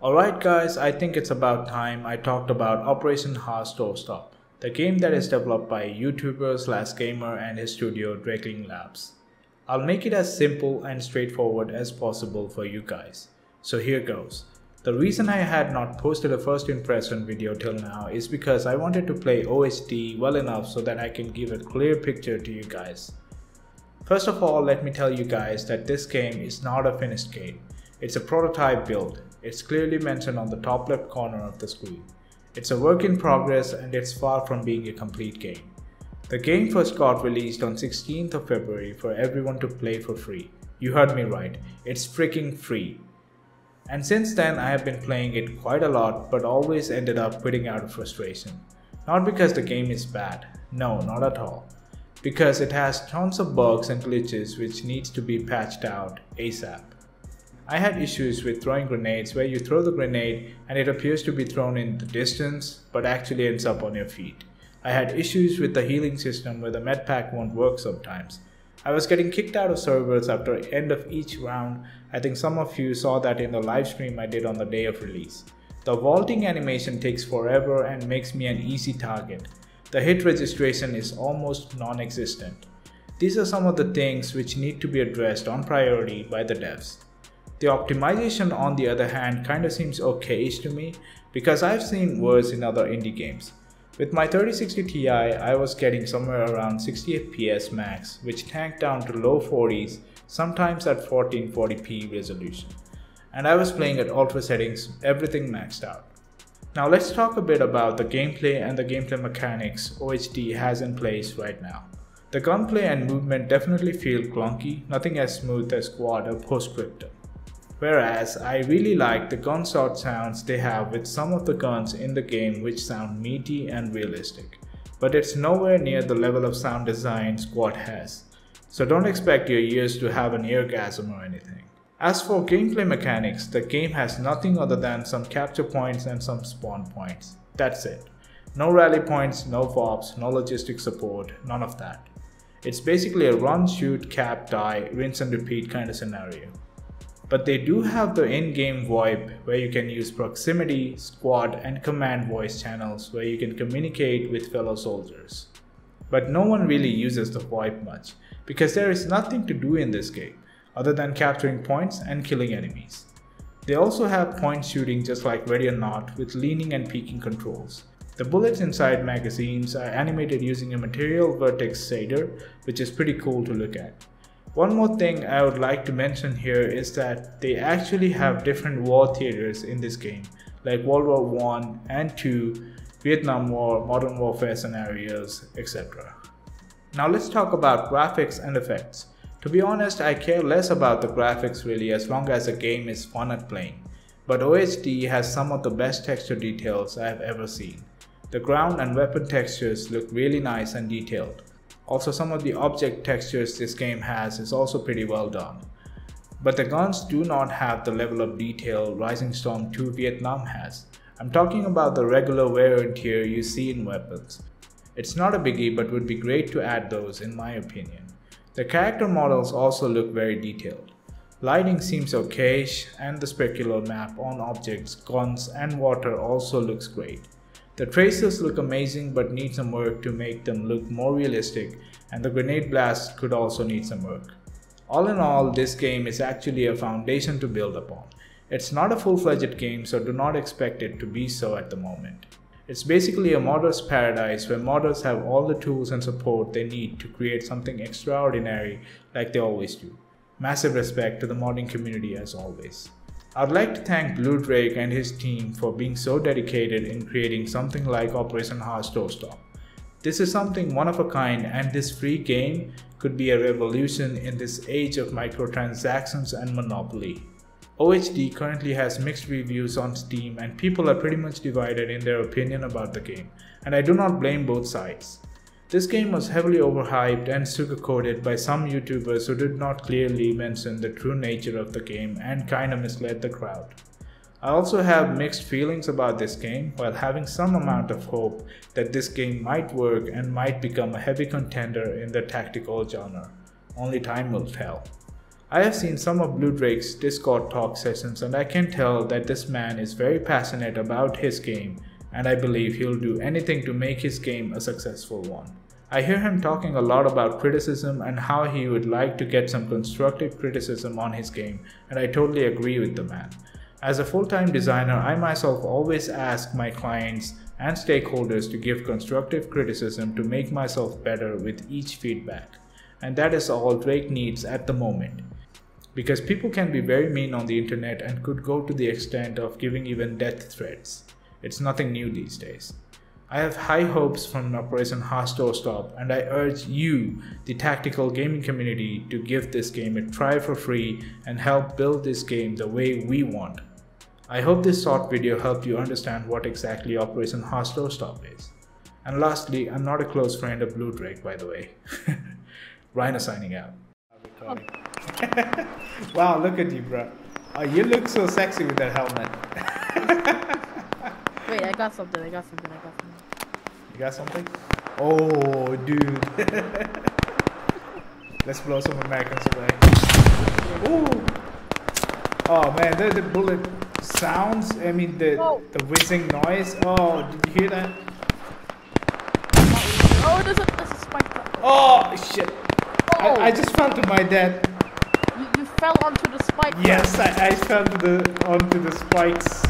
Alright guys, I think it's about time I talked about Operation Harsh Doorstop, the game that is developed by YouTuber/gamer and his studio Drakeling Labs. I'll make it as simple and straightforward as possible for you guys. So here goes. The reason I had not posted a first impression video till now is because I wanted to play OHD well enough so that I can give a clear picture to you guys. First of all, let me tell you guys that this game is not a finished game. It's a prototype build. It's clearly mentioned on the top left corner of the screen. It's a work in progress and it's far from being a complete game. The game first got released on 16th of February for everyone to play for free. You heard me right, it's freaking free. And since then I have been playing it quite a lot but always ended up quitting out of frustration. Not because the game is bad, no, not at all. Because it has tons of bugs and glitches which needs to be patched out ASAP. I had issues with throwing grenades where you throw the grenade and it appears to be thrown in the distance but actually ends up on your feet. I had issues with the healing system where the med pack won't work sometimes. I was getting kicked out of servers after the end of each round. I think some of you saw that in the live stream I did on the day of release. The vaulting animation takes forever and makes me an easy target. The hit registration is almost non-existent. These are some of the things which need to be addressed on priority by the devs. The optimization on the other hand kinda seems okayish to me because I've seen worse in other indie games. With my 3060 Ti I was getting somewhere around 60 FPS max which tanked down to low 40s, sometimes at 1440p resolution. And I was playing at ultra settings, everything maxed out. Now let's talk a bit about the gameplay and the gameplay mechanics OHD has in place right now. The gunplay and movement definitely feel clunky, nothing as smooth as Squad or Postscriptum. Whereas I really like the gunshot sounds they have with some of the guns in the game which sound meaty and realistic. But it's nowhere near the level of sound design Squad has. So don't expect your ears to have an eargasm or anything. As for gameplay mechanics, the game has nothing other than some capture points and some spawn points. That's it. No rally points, no FOBs, no logistic support, none of that. It's basically a run, shoot, cap, die, rinse and repeat kind of scenario. But they do have the in-game VoIP where you can use proximity, squad and command voice channels where you can communicate with fellow soldiers. But no one really uses the VoIP much because there is nothing to do in this game other than capturing points and killing enemies. They also have point shooting just like Ready or Not with leaning and peeking controls. The bullets inside magazines are animated using a material vertex shader which is pretty cool to look at. One more thing I would like to mention here is that they actually have different war theaters in this game, like World War I and II, Vietnam War, Modern Warfare scenarios, etc. Now let's talk about graphics and effects. To be honest, I care less about the graphics really as long as the game is fun at playing. But OHD has some of the best texture details I have ever seen. The ground and weapon textures look really nice and detailed. Also, some of the object textures this game has is also pretty well done. But the guns do not have the level of detail Rising Storm 2 Vietnam has. I'm talking about the regular wear and tear you see in weapons. It's not a biggie but would be great to add those in my opinion. The character models also look very detailed. Lighting seems okayish and the specular map on objects, guns and water also looks great. The tracers look amazing but need some work to make them look more realistic, and the grenade blast could also need some work. All in all, this game is actually a foundation to build upon. It's not a full-fledged game, so do not expect it to be so at the moment. It's basically a modder's paradise where modders have all the tools and support they need to create something extraordinary like they always do. Massive respect to the modding community as always. I'd like to thank Blue Drake and his team for being so dedicated in creating something like Operation Harsh Doorstop. This is something one of a kind and this free game could be a revolution in this age of microtransactions and monopoly. OHD currently has mixed reviews on Steam and people are pretty much divided in their opinion about the game, and I do not blame both sides. This game was heavily overhyped and sugarcoated by some YouTubers who did not clearly mention the true nature of the game and kinda misled the crowd. I also have mixed feelings about this game while having some amount of hope that this game might work and might become a heavy contender in the tactical genre. Only time will tell. I have seen some of Blue Drake's Discord talk sessions and I can tell that this man is very passionate about his game, and I believe he'll do anything to make his game a successful one. I hear him talking a lot about criticism and how he would like to get some constructive criticism on his game, and I totally agree with the man. As a full-time designer, I myself always ask my clients and stakeholders to give constructive criticism to make myself better with each feedback. And that is all Drake needs at the moment. Because people can be very mean on the internet and could go to the extent of giving even death threats. It's nothing new these days. I have high hopes from Operation Harsh Doorstop, and I urge you, the tactical gaming community, to give this game a try for free and help build this game the way we want. I hope this short video helped you understand what exactly Operation Harsh Doorstop is. And lastly, I'm not a close friend of Blue Drake, by the way. Rhino signing out. Wow, look at you, bro. Oh, you look so sexy with that helmet. Wait, I got something. You got something? Oh, dude. Let's blow some Americans away. Ooh. Oh man, the bullet sounds. I mean, the whizzing noise. Oh, did you hear that? Oh, there's a spike. Oh shit! Oh. I just fell to my death. You fell onto the spike. Yes, I fell onto the spikes.